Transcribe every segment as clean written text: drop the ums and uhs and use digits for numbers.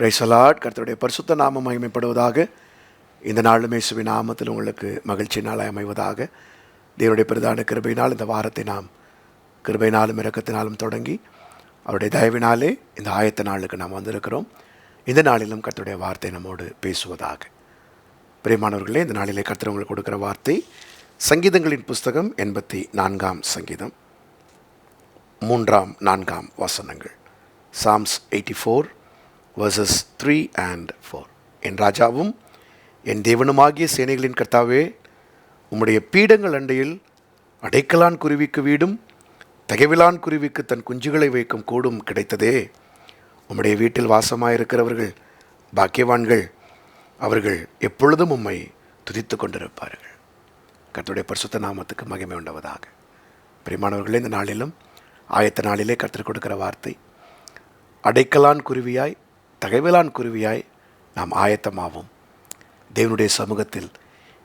Praise the Lord. கர்த்தருடைய பரிசுத்த நாமம் மகிமைப்படுவதாக. இந்த நாளும் இயேசுவின் நாமத்தில் உங்களுக்கு மகிழ்ச்சி நாளாய் அமைவதாக. தேவனுடைய பிரதான கிருபையினால் இந்த வாரத்தை நாம் கிருபையினாலும் இரக்கத்தினாலும் தொடங்கி அவருடைய தயவினாலே இந்த ஆயத்த நாளுக்கு நாம் வந்திருக்கிறோம். இந்த நாளிலும் கர்த்தருடைய வார்த்தை நம்மோடு பேசுவதாக. பிரியமானவர்களே, இந்த நாளிலே கர்த்தர் உங்களுக்கு கொடுக்கிற வார்த்தை சங்கீதங்களின் புஸ்தகம் 84ஆம் சங்கீதம் 3 4 வசனங்கள். Psalms 84 verses 3 and 4. என் ராஜாவும் என் தேவனுமாகிய சேனைகளின் கர்த்தாவே, உம்முடைய பீடங்கள் அண்டையில் அடைக்கலான் குருவிக்கு வீடும் தகைவிலான் குருவிக்கு தன் குஞ்சுகளை வைக்கும் கூடும் கிடைத்ததே. உம்முடைய வீட்டில் வாசமாயிருக்கிறவர்கள் பாக்கியவான்கள், அவர்கள் எப்பொழுதும் உம்மை துதித்து கொண்டிருப்பார்கள். கர்த்தருடைய பரிசுத்த நாமத்துக்கு மகிமை உண்டாவதாக. பிரியமானவர்களே, இந்த நாளிலும் ஆயத்த நாளிலே கர்த்தர் கொடுக்கிற வார்த்தை, அடைக்கலான் குருவியாய் தகைவிலான் குருவியாய் நாம் ஆயத்தமாவோம். தேவனுடைய சமூகத்தில்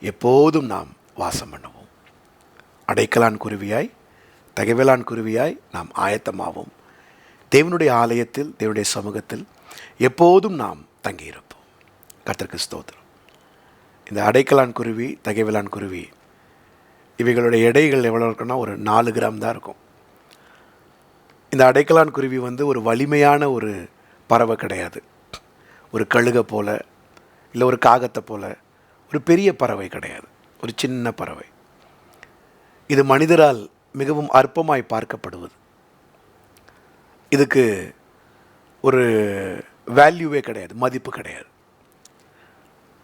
எப்போதும் நாம் வாசம் பண்ணுவோம். அடைக்கலான் குருவியாய் தகைவிலான் குருவியாய் நாம் ஆயத்தமாவோம். தேவனுடைய ஆலயத்தில் தேவனுடைய சமூகத்தில் எப்போதும் நாம் தங்கியிருப்போம். கர்த்தருக்கு ஸ்தோத்திரம். இந்த அடைக்கலான் குருவி தகைவிலான் குருவி இவைகளுடைய எடைகள் எவ்வளோ இருக்குன்னா ஒரு 4 கிராம் தான் இருக்கும். இந்த அடைக்கலான் குருவி ஒரு வலிமையான ஒரு பறவை கிடையாது. ஒரு கழுகை போல் இல்லை ஒரு காகத்தை போல் ஒரு பெரிய பறவை கிடையாது. ஒரு சின்ன பறவை. இது மனிதரால் மிகவும் அற்பமாய் பார்க்கப்படுவது. இதுக்கு ஒரு வேல்யூவே கிடையாது, மதிப்பு கிடையாது.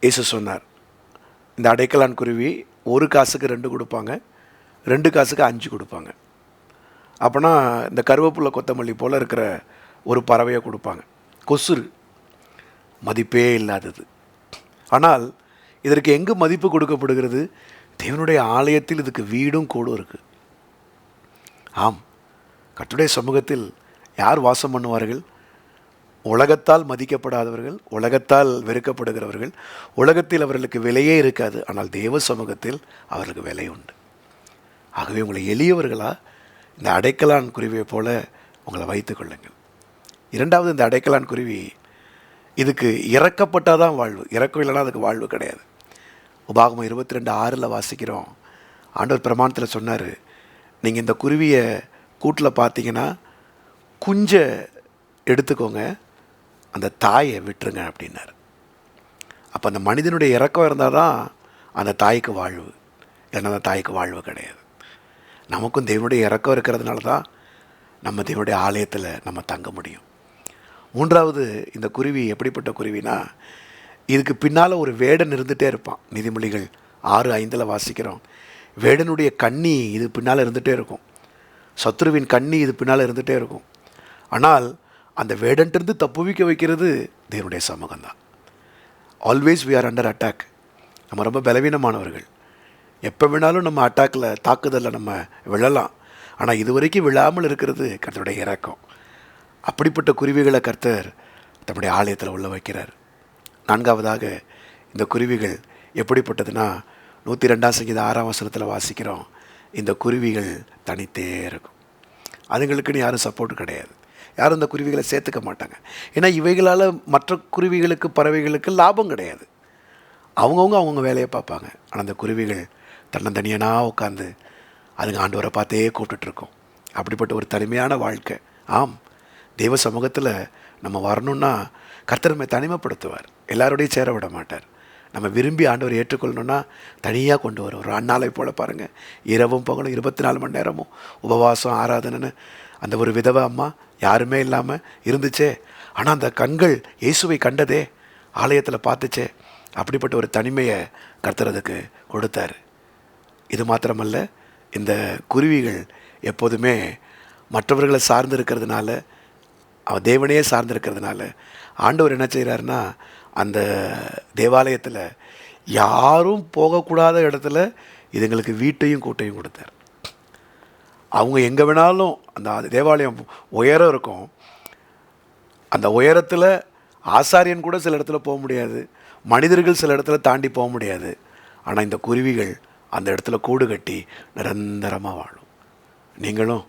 இயேசு சொன்னார், இந்த அடைக்கலான் குருவி 1 காசுக்கு 2 கொடுப்பாங்க, 2 காசுக்கு 5 கொடுப்பாங்க. அப்போனா இந்த கருவேப்பிலை கொத்தமல்லி போல் இருக்கிற ஒரு பறவையை கொடுப்பாங்க. கொசுறு, மதிப்பே இல்லாதது. ஆனால் இதற்கு எங்கு மதிப்பு கொடுக்கப்படுகிறது? தேவனுடைய ஆலயத்தில் இதுக்கு வீடும் கூடும் இருக்குது. ஆம், கர்த்தருடைய சமூகத்தில் யார் வாசம் பண்ணுவார்கள்? உலகத்தால் மதிக்கப்படாதவர்கள், உலகத்தால் வெறுக்கப்படுகிறவர்கள், உலகத்தில் அவர்களுக்கு விலையே இருக்காது. ஆனால் தேவ சமூகத்தில் அவர்களுக்கு விலை உண்டு. ஆகவே உங்களை எளியவர்களாக இந்த அடைக்கலான் குருவியை போல உங்களை வைத்து கொள்ளுங்கள். 2வது, இந்த அடைக்கலான் குருவி இதுக்கு இறக்கப்பட்டால் தான் வாழ்வு, இறக்கம் இல்லைனா அதுக்கு வாழ்வு கிடையாது. உபாகமம் 22:6 வாசிக்கிறோம். ஆண்டவர் பிரமாணத்தில் சொன்னார், நீங்கள் இந்த குருவியை கூட்டில் பார்த்தீங்கன்னா குஞ்சை எடுத்துக்கோங்க, அந்த தாயை விட்டுருங்க அப்படின்னார். அப்போ அந்த மனிதனுடைய இறக்கம் இருந்தால் தான் அந்த தாய்க்கு வாழ்வு, இல்லைன்னா அந்த தாய்க்கு வாழ்வு கிடையாது. நமக்கும் தேவனுடைய இறக்கம் இருக்கிறதுனால தான் நம்ம தேவனுடைய ஆலயத்தில் நம்ம தங்க முடியும். 3வது, இந்த குருவி எப்படிப்பட்ட குருவினா, இதுக்கு பின்னால் ஒரு வேடன் இருந்துகிட்டே இருப்பான். நீதிமொழிகள் 6:5 வாசிக்கிறோம். வேடனுடைய கண்ணி இது பின்னால் இருந்துகிட்டே இருக்கும். சத்துருவின் கண்ணி இது பின்னால் இருந்துகிட்டே இருக்கும். ஆனால் அந்த வேடன்ட்டிருந்து தப்புவிக்க வைக்கிறது தேவனுடைய சமூகம்தான். Always we are under attack. நம்ம ரொம்ப பலவீனமானவர்கள். எப்போ வேணாலும் நம்ம அட்டாக்கில், தாக்குதலில் நம்ம விழலாம். ஆனால் இதுவரைக்கும் விழாமல் இருக்கிறது கர்த்தருடைய இரக்கம். அப்படிப்பட்ட குருவிகளை கர்த்தர் தம்முடைய ஆலயத்தில் உள்ள வைக்கிறார். 4வதாக, இந்த குருவிகள் எப்படிப்பட்டதுன்னா, 102ஆம் சங்கீதம் 6ஆம் வசனத்தில் வாசிக்கிறோம், இந்த குருவிகள் தனித்தே இருக்கும். அதுங்களுக்குன்னு யாரும் சப்போர்ட் கிடையாது. யாரும் இந்த குருவிகளை சேர்த்துக்க மாட்டாங்க. ஏன்னா இவைகளால் மற்ற குருவிகளுக்கு, பறவைகளுக்கு லாபம் கிடையாது. அவங்கவுங்க வேலையை பார்ப்பாங்க. ஆனால் அந்த குருவிகள் தன்னந்தனியனாக உட்காந்து அதுங்க ஆண்டவரை பார்த்தே கூப்பிட்டுருக்கோம். அப்படிப்பட்ட ஒரு தனிமையான வாழ்க்கை. ஆம், தெய்வ சமூகத்தில் நம்ம வரணுன்னா கர்த்தர் நம்மை தனிமைப்படுத்துவார். எல்லாரோடையும் சேர விட மாட்டார். நம்ம விரும்பி ஆண்டவரை ஏற்றுக்கொள்ளணுன்னா தனியாக கொண்டு வரும். ஒரு அண்ணாலை போல் பாருங்கள், இரவும் பகலும் 24 மணி நேரமும் உபவாசம், ஆராதனைன்னு அந்த ஒரு விதவை அம்மா யாருமே இல்லாமல் இருந்துச்சே. ஆனால் அந்த கண்கள் இயேசுவை கண்டதே, ஆலயத்தில் பார்த்துச்சே. அப்படிப்பட்ட ஒரு தனிமையை கர்த்தர் அதுக்கு கொடுத்தார். இது மாத்திரமல்ல, இந்த குருவிகள் எப்போதுமே மற்றவர்களை சார்ந்து இருக்கிறதுனால, அவன் தேவனையே சார்ந்திருக்கிறதுனால ஆண்டவர் என்ன செய்கிறாருன்னா, அந்த தேவாலயத்தில் யாரும் போகக்கூடாத இடத்துல இதுங்களுக்கு வீட்டையும் கூட்டையும் கொடுத்தார். அவங்க எங்கே வேணாலும், அந்த தேவாலயம் உயரம் இருக்கும், அந்த உயரத்தில் ஆசாரியன் கூட சில இடத்துல போக முடியாது, மனிதர்கள் சில இடத்துல தாண்டி போக முடியாது. ஆனால் இந்த குருவிகள் அந்த இடத்துல கூடு கட்டி நிரந்தரமாக வாழும். நீங்களும்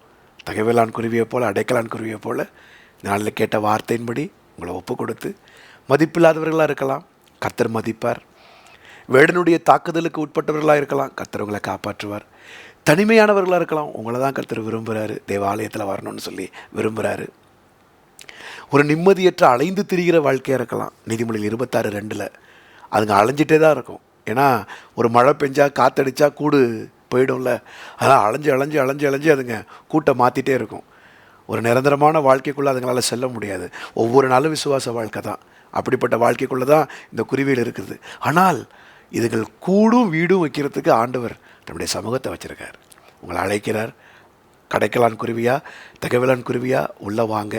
தகைவிலான் குருவியை போல், அடைக்கலான் குருவியை போல் நாளில் கேட்ட வார்த்தையின்படி உங்களை ஒப்பு கொடுத்து மதிப்பில்லாதவர்களாக இருக்கலாம், கர்த்தர் மதிப்பார். வேடனுடைய தாக்குதலுக்கு உட்பட்டவர்களாக இருக்கலாம், கர்த்தர் உங்களை காப்பாற்றுவார். தனிமையானவர்களாக இருக்கலாம், உங்களை தான் கர்த்தர் விரும்புகிறாரு, தேவாலயத்தில் வரணும்னு சொல்லி விரும்புகிறாரு. ஒரு நிம்மதியற்ற அலைந்து திரிகிற வாழ்க்கையாக இருக்கலாம். நீதிமொழிகள் 26:2 அதுங்க அலைஞ்சிட்டே தான் இருக்கும். ஏன்னா ஒரு மழை பெஞ்சா காற்றடிச்சா கூடு போயிடும்ல, அதனால் அலைஞ்சு அலைஞ்சு அலைஞ்சு அலைஞ்சு அதுங்க கூட்டை மாற்றிட்டே இருக்கும். ஒரு நிரந்தரமான வாழ்க்கைக்குள்ளே அதுங்களால் செல்ல முடியாது. ஒவ்வொரு நாளும் விசுவாச வாழ்க்கை தான். அப்படிப்பட்ட வாழ்க்கைக்குள்ளே தான் இந்த குருவிகள் இருக்குது. ஆனால் இதுகள் கூடும் வீடும் வைக்கிறதுக்கு ஆண்டவர் நம்முடைய சமூகத்தை வச்சுருக்கார். உங்களை அழைக்கிறார். கடைக்கலான் குருவியா, தகவலான் குருவியா, உள்ளே வாங்க.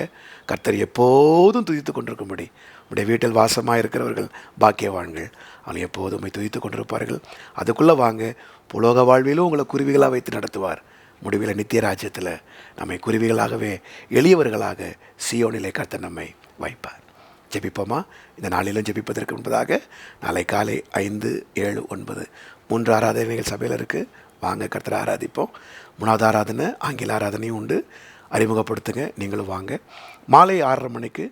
கர்த்தர் எப்போதும் துதித்து கொண்டிருக்கும்படி உடைய வீட்டில் வாசமாக இருக்கிறவர்கள் பாக்கியவான்கள். அவங்க எப்போதும் துதித்து கொண்டிருப்பார்கள். அதுக்குள்ளே வாங்க. புலோக வாழ்விலும் உங்களை குருவிகளாக வைத்து நடத்துவார். முடிவில் நித்திய ராஜ்யத்தில் நம்மை குருவிகளாகவே எளியவர்களாக சியோனிலே கர்த்தர் நம்மை வைப்பார். ஜெபிப்போமா? இந்த நாளிலும் ஜெபிப்பதற்கு முன்பதாக நாளை காலை 5, 7, 9 3 ஆராதனைகள் சபையில் இருக்குது. வாங்க, கர்த்தரை ஆராதிப்போம். 3வது ஆராதனை ஆங்கில ஆராதனையும் உண்டு. அறிமுகப்படுத்துங்க, நீங்களும் வாங்க. மாலை 6:30 மணிக்கு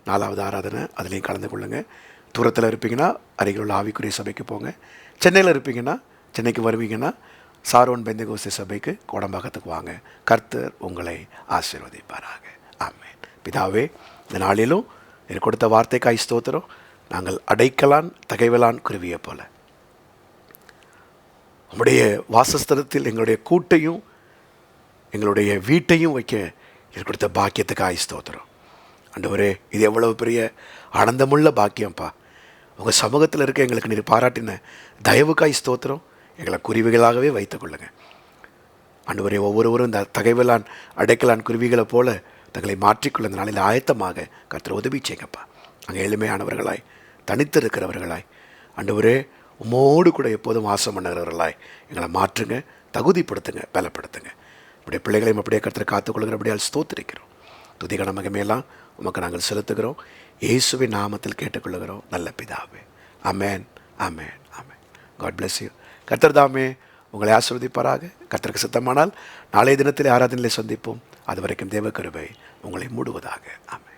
4வது ஆராதனை, அதுலேயும் கலந்து கொள்ளுங்கள். தூரத்தில் இருப்பீங்கன்னா அருகில் உள்ள ஆவிக்குரிய சபைக்கு போங்க. சென்னையில் இருப்பீங்கன்னா, சென்னைக்கு வருவீங்கன்னா சாரோன் பெந்தகோஸ்தே சபைக்கு கோடம்பாக்கத்துக்கு வாங்க. கர்த்தர் உங்களை ஆசீர்வதிப்பாராக. ஆமென். பிதாவே, இந்த நாளிலும் எனக்கு கொடுத்த வார்த்தைக்காய் ஸ்தோத்திரம். நாங்கள் அடைக்கலான் தகைவலான் குருவியை போல உம்முடைய வாசஸ்தலத்தில் எங்களுடைய கூட்டையும் எங்களுடைய வீட்டையும் வைக்க எனக்கு கொடுத்த பாக்கியத்துக்காய் ஸ்தோத்திரம். ஆண்டவரே, இது எவ்வளவு பெரிய ஆனந்தமுள்ள பாக்கியம்ப்பா. உங்கள் சமூகத்தில் இருக்க எங்களுக்கு நீர் பாராட்டின தயவுக்காய் ஸ்தோத்திரம். எங்களை குருவிகளாகவே வைத்துக் கொள்ளுங்க ஆண்டவரே. ஒவ்வொருவரும் இந்த தகைவலான் அடைக்கலான் குருவிகளை போல தங்களை மாற்றிக்கொள்ள இந்த நாளில் ஆயத்தமாக கர்த்தர் உதவி செய்யுங்கப்பா. அங்கே எளிமையானவர்களாய், தனித்து இருக்கிறவர்களாய், ஆண்டவரே உம்மோடு கூட எப்போதும் வாசம் பண்ணுகிறவர்களாய் எங்களை மாற்றுங்க, தகுதிப்படுத்துங்க, பலப்படுத்துங்க. இப்படிய பிள்ளைகளையும் அப்படியே கர்த்தர் காத்துக்கொள்கிறபடியால் ஸ்தோத்திரிக்கிறோம். துதிகன மகிமையெல்லாம் உமக்கு நாங்கள் செலுத்துகிறோம். இயேசுவின் நாமத்தில் கேட்டுக்கொள்ளுகிறோம் நல்ல பிதாவே. ஆமென், ஆமென், ஆமென். God bless you. கர்த்தர் தாமே உங்களை ஆசீர்வதிப்பாராக. கர்த்தருக்கு சித்தமானால் நாளைய தினத்தில் ஆராதனையில் சந்திப்போம். அது வரைக்கும் தேவ கிருபை உங்களை மூடுவதாக. ஆமென்.